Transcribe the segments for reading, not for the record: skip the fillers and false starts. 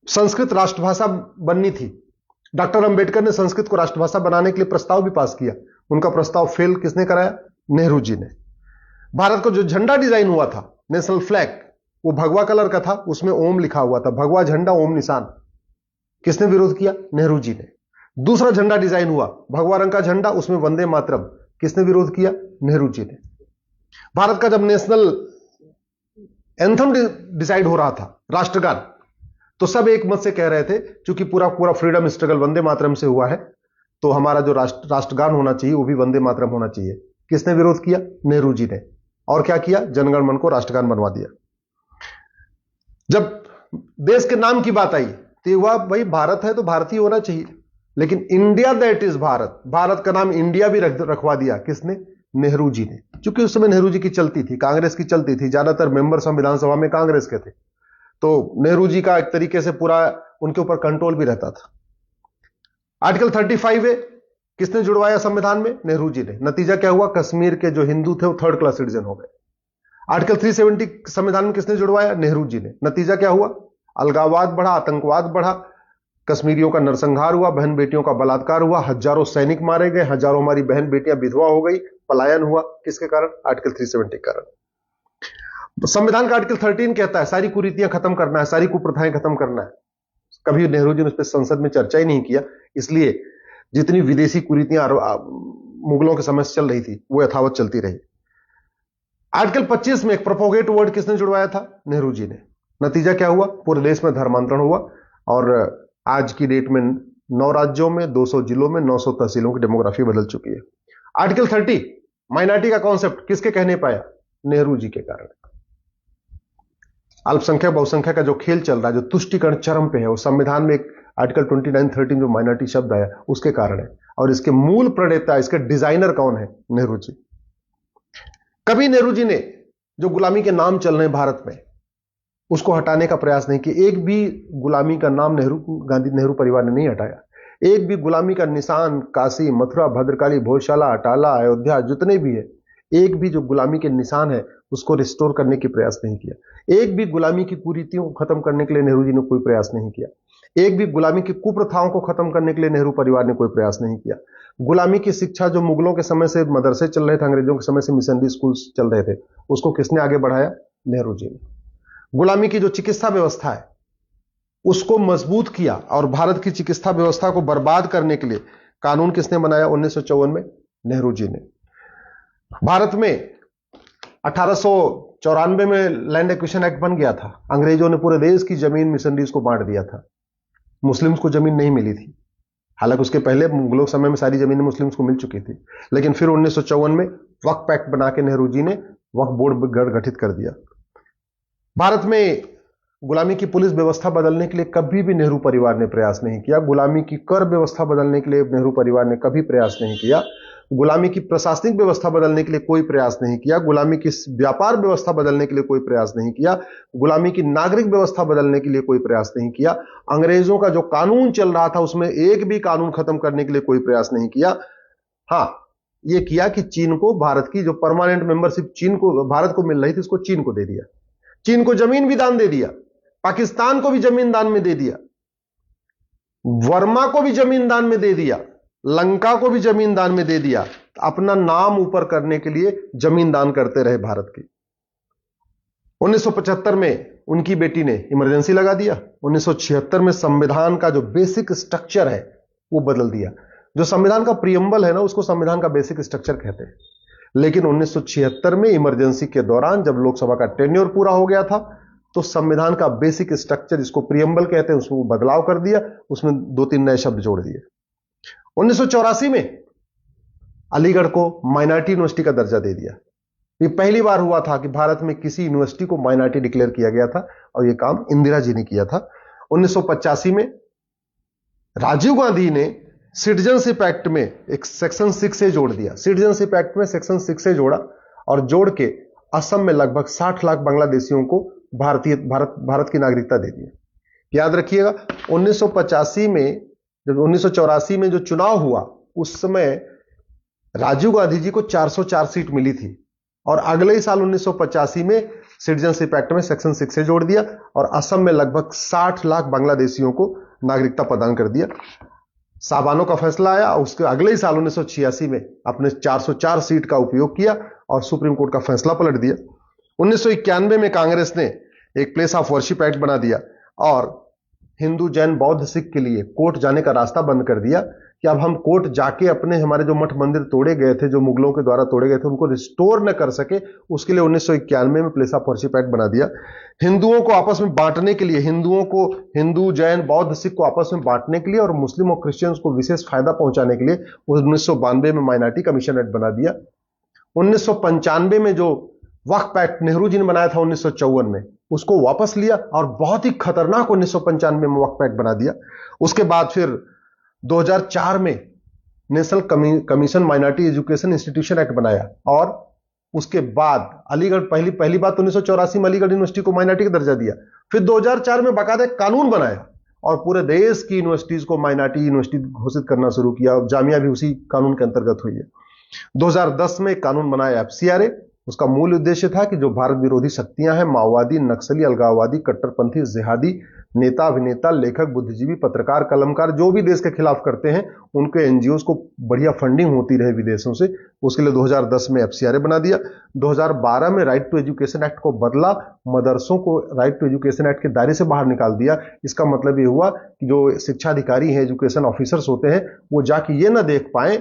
संस्कृत राष्ट्रभाषा बननी थी। डॉक्टर अंबेडकर ने संस्कृत को राष्ट्रभाषा बनाने के लिए प्रस्ताव भी पास किया। उनका प्रस्ताव फेल किसने कराया? नेहरू जी ने। भारत का जो झंडा डिजाइन हुआ था, नेशनल फ्लैग, वो भगवा कलर का था, उसमें ओम लिखा हुआ था, भगवा झंडा ओम निशान। किसने विरोध किया? नेहरू जी ने। दूसरा झंडा डिजाइन हुआ, भगवा रंग का झंडा, उसमें वंदे मातरम। किसने विरोध किया? नेहरू जी ने। भारत का जब नेशनल एंथम डिसाइड हो रहा था, राष्ट्रगान, तो सब एक मत से कह रहे थे, क्योंकि पूरा पूरा फ्रीडम स्ट्रगल वंदे मातरम से हुआ है, तो हमारा जो राष्ट्रगान होना चाहिए वो भी वंदे मातरम होना चाहिए। किसने विरोध किया? नेहरू जी ने। और क्या किया? जनगण मन को राष्ट्रगान बनवा दिया। जब देश के नाम की बात आई तो ये हुआ, भाई भारत है तो भारतीय होना चाहिए, लेकिन India that is Bharat, Bharat का नाम इंडिया भी रखवा दिया। किसने? नेहरू जी ने। क्योंकि उस समय नेहरू जी की चलती थी, कांग्रेस की चलती थी, ज्यादातर मेंबर संविधान सभा में कांग्रेस के थे, तो नेहरू जी का एक तरीके से पूरा उनके ऊपर कंट्रोल भी रहता था। आर्टिकल 35 है, किसने जुड़वाया संविधान में? नेहरू जी ने। नतीजा क्या हुआ? कश्मीर के जो हिंदू थे वो थर्ड क्लास सिटीजन हो गए। आर्टिकल 370 संविधान में किसने जुड़वाया? नेहरू जी ने। नतीजा क्या हुआ? अलगाववाद बढ़ा, आतंकवाद बढ़ा, कश्मीरियों का नरसंहार हुआ, बहन बेटियों का बलात्कार हुआ, हजारों सैनिक मारे गए, हजारों हमारी बहन बेटियां विधवा हो गई, पलायन हुआ। किसके कारण? आर्टिकल 370 के कारण। संविधान का आर्टिकल 13 कहता है सारी कुरीतियां खत्म करना है, सारी कुप्रथाएं खत्म करना है। कभी नेहरू जी ने उस पर संसद में चर्चा ही नहीं किया, इसलिए जितनी विदेशी कुरीतियां मुगलों के समय से चल रही थी वो यथावत चलती रही। आर्टिकल 25 में एक प्रोपोगेट वर्ड किसने जुड़वाया था? नेहरू जी ने। नतीजा क्या हुआ? पूरे देश में धर्मांतरण हुआ, और आज की डेट में 9 राज्यों में, 200 जिलों में, 900 तहसीलों की डेमोग्राफी बदल चुकी है। आर्टिकल 30 माइनॉरिटी का कॉन्सेप्ट किसके कहने पाया? नेहरू जी के कारण। अल्पसंख्यक बहुसंख्यक का जो खेल चल रहा है, जो तुष्टिकरण चरम पे है, वो संविधान में एक आर्टिकल 29-13 जो माइनॉरिटी शब्द आया उसके कारण है। और इसके मूल प्रणेता, इसके डिजाइनर कौन है? नेहरू जी। कभी नेहरू जी ने जो गुलामी के नाम चल रहे हैं भारत में, उसको हटाने का प्रयास नहीं किया। एक भी गुलामी का नाम नेहरू परिवार ने नहीं हटाया। एक भी गुलामी का निशान, काशी, मथुरा, भद्रकाली, भोजशाला, अटाला, अयोध्या, जितने भी है, एक भी जो गुलामी के निशान है उसको रिस्टोर करने की प्रयास नहीं किया। एक भी गुलामी की कुरीतियों को खत्म करने के लिए नेहरू जी ने कोई प्रयास नहीं किया। एक भी गुलामी की कुप्रथाओं को खत्म करने के लिए नेहरू परिवार ने कोई प्रयास नहीं किया। गुलामी की शिक्षा जो मुगलों के समय से मदरसे चल रहे थे, अंग्रेजों के समय से मिशनरी स्कूल चल रहे थे, उसको किसने आगे बढ़ाया? नेहरू जी ने। गुलामी की जो चिकित्सा व्यवस्था है उसको मजबूत किया, और भारत की चिकित्सा व्यवस्था को बर्बाद करने के लिए कानून किसने बनाया? 1954 में नेहरू जी ने। भारत में 1894 में लैंड एक्विजिशन एक्ट बन गया था। अंग्रेजों ने पूरे देश की जमीन मिशनरीज को बांट दिया था। मुस्लिम्स को जमीन नहीं मिली थी, हालांकि उसके पहले मुगलों समय में सारी जमीनें मुस्लिम्स को मिल चुकी थी, लेकिन फिर 1954 में वक्फ एक्ट बना के नेहरू जी ने वक्फ बोर्ड गठित कर दिया। भारत में गुलामी की पुलिस व्यवस्था बदलने के लिए कभी भी नेहरू परिवार ने प्रयास नहीं किया। गुलामी की कर व्यवस्था बदलने के लिए नेहरू परिवार ने कभी प्रयास नहीं किया। गुलामी की प्रशासनिक व्यवस्था बदलने के लिए कोई प्रयास नहीं किया। गुलामी की व्यापार व्यवस्था बदलने के लिए कोई प्रयास नहीं किया। गुलामी की नागरिक व्यवस्था बदलने के लिए कोई प्रयास नहीं किया। अंग्रेजों का जो कानून चल रहा था उसमें एक भी कानून खत्म करने के लिए कोई प्रयास नहीं किया। हां, यह किया कि चीन को, भारत की जो परमानेंट मेंबरशिप चीन को, भारत को मिल रही थी, उसको चीन को दे दिया। चीन को जमीन भी दान दे दिया, पाकिस्तान को भी जमीन दान में दे दिया, वर्मा को भी जमीन दान में दे दिया, लंका को भी जमीन दान में दे दिया। अपना नाम ऊपर करने के लिए जमीन दान करते रहे भारत की। 1975 में उनकी बेटी ने इमरजेंसी लगा दिया। 1976 में संविधान का जो बेसिक स्ट्रक्चर है वो बदल दिया। जो संविधान का प्रियम्बल है ना, उसको संविधान का बेसिक स्ट्रक्चर कहते हैं। लेकिन 1976 में इमरजेंसी के दौरान जब लोकसभा का टेन्योर पूरा हो गया था, तो संविधान का बेसिक स्ट्रक्चर, जिसको प्रियम्बल कहते हैं, उसमें बदलाव कर दिया, उसमें 2-3 नए शब्द जोड़ दिए। 1984 में अलीगढ़ को माइनॉरिटी यूनिवर्सिटी का दर्जा दे दिया। यह पहली बार हुआ था कि भारत में किसी यूनिवर्सिटी को माइनॉरिटी डिक्लेयर किया गया था, और यह काम इंदिरा जी ने किया था। 1985 में राजीव गांधी ने सिटीजनशिप एक्ट में एक सेक्शन 6A जोड़ दिया। सिटीजनशिप एक्ट में सेक्शन 6A जोड़ा, और जोड़ के असम में लगभग 60 लाख बांग्लादेशियों को भारत की नागरिकता दे दी। याद रखिएगा, 1985 में, जब 1984 में जो चुनाव हुआ, उस समय राजीव गांधी जी को 404 सीट मिली थी, और अगले ही साल 1985 में सिटीजनशिप एक्ट में सेक्शन 6 से जोड़ दिया और असम में लगभग 60 लाख बांग्लादेशियों को नागरिकता प्रदान कर दिया। साबानो का फैसला आया, उसके अगले ही साल 1986 में अपने 404 सीट का उपयोग किया और सुप्रीम कोर्ट का फैसला पलट दिया। 1991 में कांग्रेस ने एक प्लेस ऑफ वर्शिप एक्ट बना दिया और हिंदू, जैन, बौद्ध, सिख के लिए कोर्ट जाने का रास्ता बंद कर दिया कि अब हम कोर्ट जाके अपने हमारे जो मठ मंदिर तोड़े गए थे, जो मुगलों के द्वारा तोड़े गए थे, उनको रिस्टोर न कर सके, उसके लिए 1991 में प्लेस ऑफ वर्शिप एक्ट बना दिया। हिंदुओं को आपस में बांटने के लिए, हिंदुओं को, हिंदू, जैन, बौद्ध, सिख को आपस में बांटने के लिए और मुस्लिम और क्रिश्चियंस को विशेष फायदा पहुंचाने के लिए 1992 में माइनॉरिटी कमीशन एक्ट बना दिया। 1995 में जो वक्फ एक्ट नेहरू जी ने बनाया था 1954 में, उसको वापस लिया और बहुत ही खतरनाक 1995 में वक्फ एक्ट बना दिया। उसके बाद फिर 2004 में national commission minority education institution act बनाया और उसके बाद अलीगढ़ पहली बात 1984 में अलीगढ़ यूनिवर्सिटी को माइनॉरिटी का दर्जा दिया। फिर 2004 में बाकायदा कानून बनाया और पूरे देश की यूनिवर्सिटीज को माइनॉरिटी यूनिवर्सिटी घोषित करना शुरू किया। जामिया भी उसी कानून के अंतर्गत हुई है। 2010 में कानून बनाया FCRA। उसका मूल उद्देश्य था कि जो भारत विरोधी शक्तियां हैं, माओवादी, नक्सली, अलगाववादी, कट्टरपंथी, जिहादी नेता, अभिनेता, लेखक, बुद्धिजीवी, पत्रकार, कलमकार जो भी देश के खिलाफ करते हैं, उनके NGOs को बढ़िया फंडिंग होती रहे विदेशों से, उसके लिए 2010 में FCRA बना दिया। 2012 में राइट टू एजुकेशन एक्ट को बदला, मदरसों को राइट टू एजुकेशन एक्ट के दायरे से बाहर निकाल दिया। इसका मतलब ये हुआ कि जो शिक्षा अधिकारी हैं, एजुकेशन ऑफिसर्स होते हैं, वो जाके ये ना देख पाए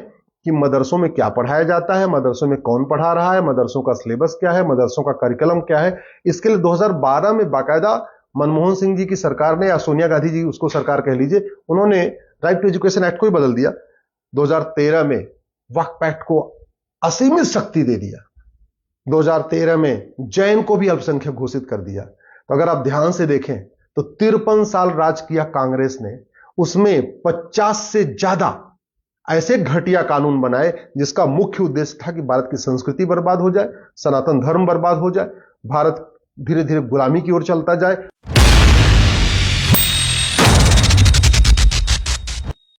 कि मदरसों में क्या पढ़ाया जाता है, मदरसों में कौन पढ़ा रहा है, मदरसों का सिलेबस क्या है, मदरसों का करिकुलम क्या है। इसके लिए 2012 में बाकायदा मनमोहन सिंह जी की सरकार ने, या सोनिया गांधी जी उसको सरकार कह लीजिए, उन्होंने राइट टू एजुकेशन एक्ट को ही बदल दिया। 2013 में वक्फ एक्ट को असीमित शक्ति दे दिया। 2013 में जैन को भी अल्पसंख्यक घोषित कर दिया। तो अगर आप ध्यान से देखें तो 53 साल राज किया कांग्रेस ने, उसमें 50 से ज्यादा ऐसे घटिया कानून बनाए जिसका मुख्य उद्देश्य था कि भारत की संस्कृति बर्बाद हो जाए, सनातन धर्म बर्बाद हो जाए, भारत धीरे धीरे गुलामी की ओर चलता जाए।